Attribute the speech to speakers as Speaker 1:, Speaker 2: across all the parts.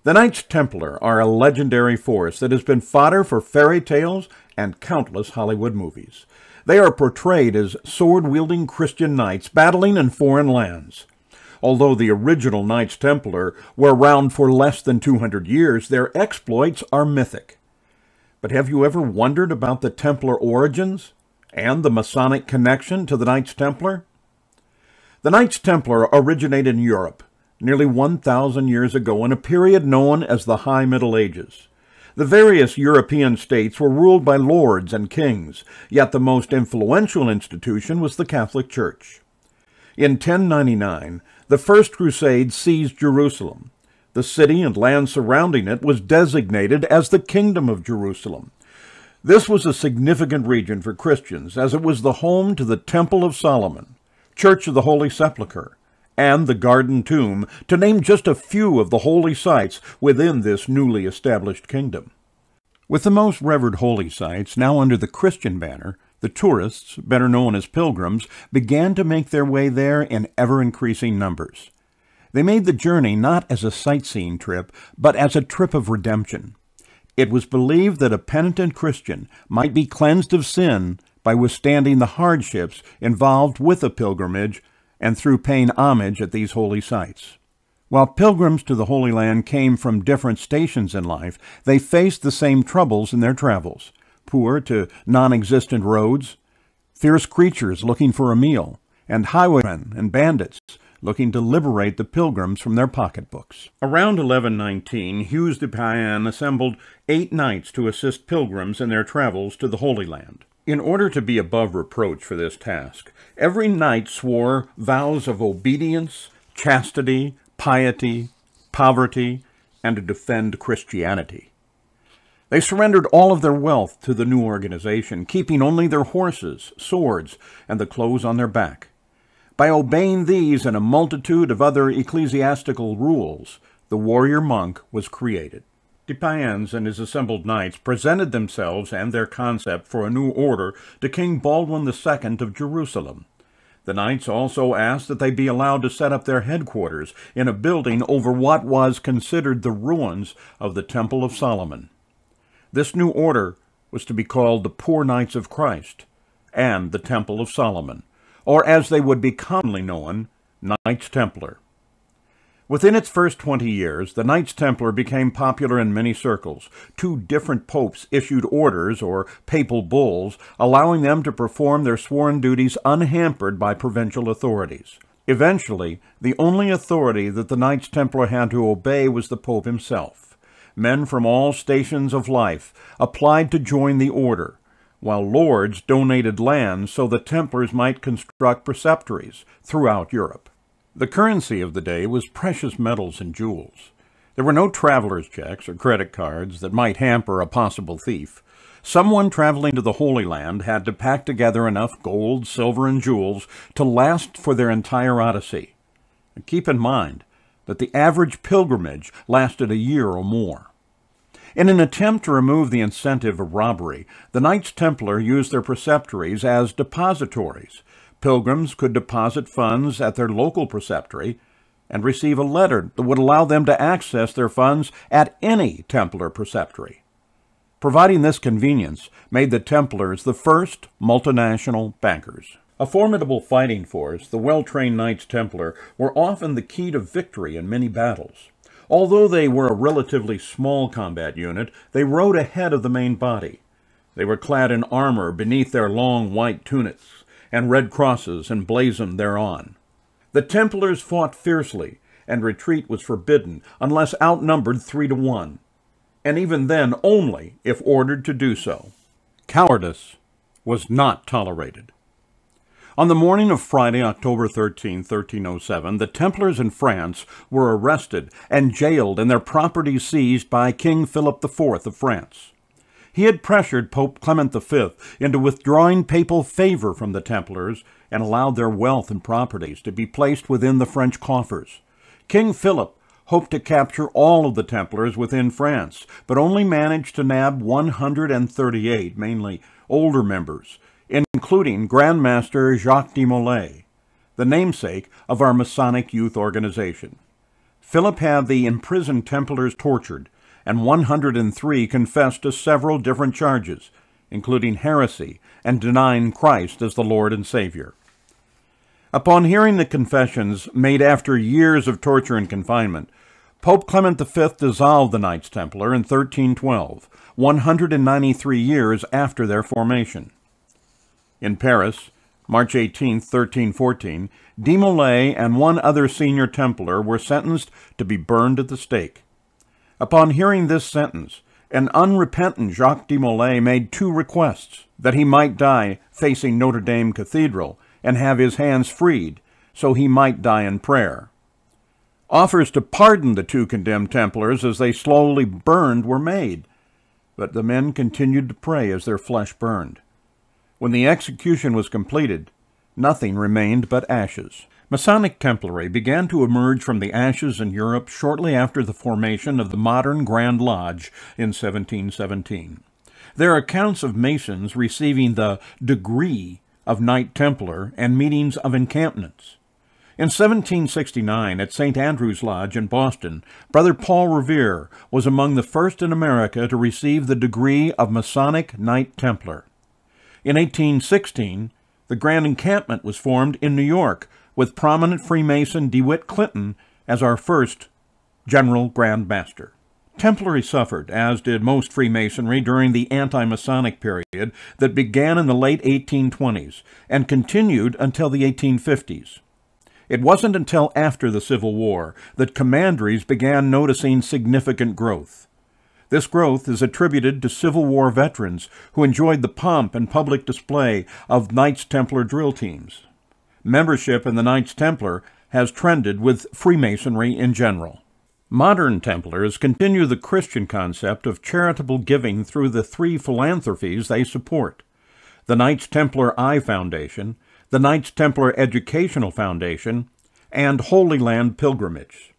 Speaker 1: The Knights Templar are a legendary force that has been fodder for fairy tales and countless Hollywood movies. They are portrayed as sword-wielding Christian knights battling in foreign lands. Although the original Knights Templar were around for less than 200 years, their exploits are mythic. But have you ever wondered about the Templar origins and the Masonic connection to the Knights Templar? The Knights Templar originated in Europe nearly 1,000 years ago in a period known as the High Middle Ages. The various European states were ruled by lords and kings, yet the most influential institution was the Catholic Church. In 1099, the First Crusade seized Jerusalem. The city and land surrounding it was designated as the Kingdom of Jerusalem. This was a significant region for Christians, as it was the home to the Temple of Solomon, Church of the Holy Sepulchre, and the Garden Tomb, to name just a few of the holy sites within this newly established kingdom. With the most revered holy sites now under the Christian banner, the tourists, better known as pilgrims, began to make their way there in ever-increasing numbers. They made the journey not as a sightseeing trip, but as a trip of redemption. It was believed that a penitent Christian might be cleansed of sin by withstanding the hardships involved with a pilgrimage and through paying homage at these holy sites. While pilgrims to the Holy Land came from different stations in life, they faced the same troubles in their travels: poor to non-existent roads, fierce creatures looking for a meal, and highwaymen and bandits looking to liberate the pilgrims from their pocketbooks. Around 1119, Hughes de Payens assembled 8 knights to assist pilgrims in their travels to the Holy Land. In order to be above reproach for this task, every knight swore vows of obedience, chastity, piety, poverty, and to defend Christianity. They surrendered all of their wealth to the new organization, keeping only their horses, swords, and the clothes on their back. By obeying these and a multitude of other ecclesiastical rules, the warrior monk was created. De Payens and his assembled knights presented themselves and their concept for a new order to King Baldwin II of Jerusalem. The knights also asked that they be allowed to set up their headquarters in a building over what was considered the ruins of the Temple of Solomon. This new order was to be called the Poor Knights of Christ and the Temple of Solomon, or as they would be commonly known, Knights Templar. Within its first 20 years, the Knights Templar became popular in many circles. 2 different popes issued orders, or papal bulls, allowing them to perform their sworn duties unhampered by provincial authorities. Eventually, the only authority that the Knights Templar had to obey was the Pope himself. Men from all stations of life applied to join the order, while lords donated land so the Templars might construct preceptories throughout Europe. The currency of the day was precious metals and jewels. There were no traveler's checks or credit cards that might hamper a possible thief. Someone traveling to the Holy Land had to pack together enough gold, silver, and jewels to last for their entire odyssey. And keep in mind that the average pilgrimage lasted a year or more. In an attempt to remove the incentive of robbery, the Knights Templar used their preceptories as depositories. Pilgrims could deposit funds at their local preceptory and receive a letter that would allow them to access their funds at any Templar preceptory. Providing this convenience made the Templars the first multinational bankers. A formidable fighting force, the well-trained Knights Templar were often the key to victory in many battles. Although they were a relatively small combat unit, they rode ahead of the main body. They were clad in armor beneath their long white tunics, and red crosses emblazoned thereon. The Templars fought fiercely, and retreat was forbidden unless outnumbered 3 to 1, and even then only if ordered to do so. Cowardice was not tolerated. On the morning of Friday, October 13, 1307, the Templars in France were arrested and jailed and their property seized by King Philip IV of France. He had pressured Pope Clement V into withdrawing papal favor from the Templars and allowed their wealth and properties to be placed within the French coffers. King Philip hoped to capture all of the Templars within France, but only managed to nab 138, mainly older members, including Grand Master Jacques de Molay, the namesake of our Masonic youth organization. Philip had the imprisoned Templars tortured, and 103 confessed to several different charges, including heresy and denying Christ as the Lord and Savior. Upon hearing the confessions made after years of torture and confinement, Pope Clement V dissolved the Knights Templar in 1312, 193 years after their formation. In Paris, March 18, 1314, de Molay and one other senior Templar were sentenced to be burned at the stake. Upon hearing this sentence, an unrepentant Jacques de Molay made two requests: that he might die facing Notre Dame Cathedral and have his hands freed, so he might die in prayer. Offers to pardon the two condemned Templars as they slowly burned were made, but the men continued to pray as their flesh burned. When the execution was completed, nothing remained but ashes. Masonic Templary began to emerge from the ashes in Europe shortly after the formation of the modern Grand Lodge in 1717. There are accounts of Masons receiving the degree of Knight Templar and meetings of encampments. In 1769, at St. Andrew's Lodge in Boston, Brother Paul Revere was among the first in America to receive the degree of Masonic Knight Templar. In 1816, the Grand Encampment was formed in New York, with prominent Freemason DeWitt Clinton as our first General Grand Master. Templary suffered, as did most Freemasonry, during the anti-Masonic period that began in the late 1820s and continued until the 1850s. It wasn't until after the Civil War that commanderies began noticing significant growth. This growth is attributed to Civil War veterans who enjoyed the pomp and public display of Knights Templar drill teams. Membership in the Knights Templar has trended with Freemasonry in general. Modern Templars continue the Christian concept of charitable giving through the three philanthropies they support: the Knights Templar Eye Foundation, the Knights Templar Educational Foundation, and Holy Land Pilgrimage.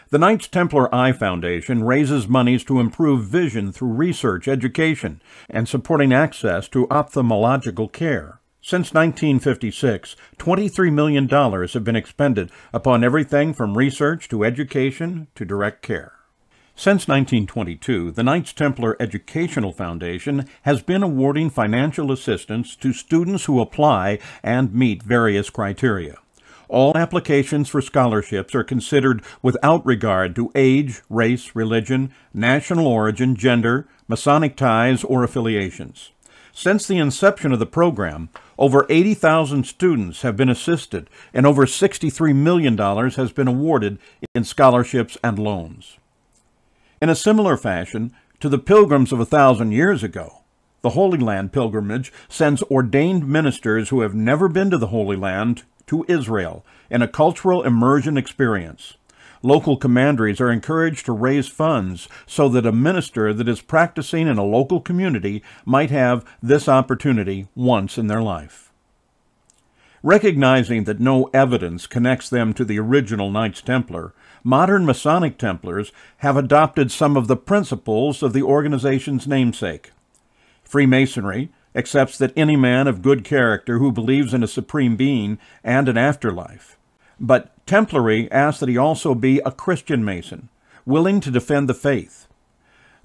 Speaker 1: The Knights Templar Eye Foundation raises monies to improve vision through research, education, and supporting access to ophthalmological care. Since 1956, $23 million have been expended upon everything from research to education to direct care. Since 1922, the Knights Templar Educational Foundation has been awarding financial assistance to students who apply and meet various criteria. All applications for scholarships are considered without regard to age, race, religion, national origin, gender, Masonic ties, or affiliations. Since the inception of the program, over 80,000 students have been assisted, and over $63 million has been awarded in scholarships and loans. In a similar fashion to the Pilgrims of 1,000 years ago, the Holy Land Pilgrimage sends ordained ministers who have never been to the Holy Land to Israel in a cultural immersion experience. Local commanderies are encouraged to raise funds so that a minister that is practicing in a local community might have this opportunity once in their life. Recognizing that no evidence connects them to the original Knights Templar, modern Masonic Templars have adopted some of the principles of the organization's namesake. Freemasonry accepts that any man of good character who believes in a supreme being and an afterlife. But Templary asks that he also be a Christian Mason, willing to defend the faith.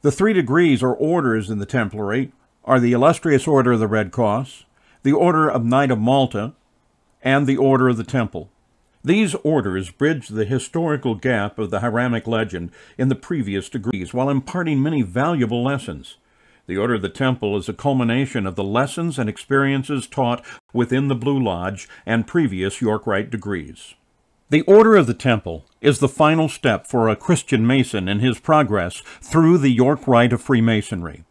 Speaker 1: The 3 degrees or orders in the Templary are the Illustrious Order of the Red Cross, the Order of Knight of Malta, and the Order of the Temple. These orders bridge the historical gap of the Hiramic legend in the previous degrees while imparting many valuable lessons. The Order of the Temple is a culmination of the lessons and experiences taught within the Blue Lodge and previous York Rite degrees. The Order of the Temple is the final step for a Christian Mason in his progress through the York Rite of Freemasonry.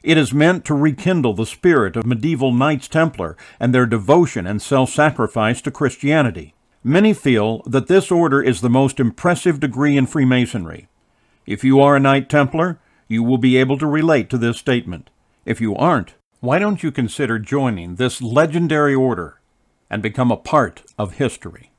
Speaker 1: It is meant to rekindle the spirit of medieval Knights Templar and their devotion and self-sacrifice to Christianity. Many feel that this order is the most impressive degree in Freemasonry. If you are a Knight Templar, you will be able to relate to this statement. If you aren't, why don't you consider joining this legendary order and become a part of history?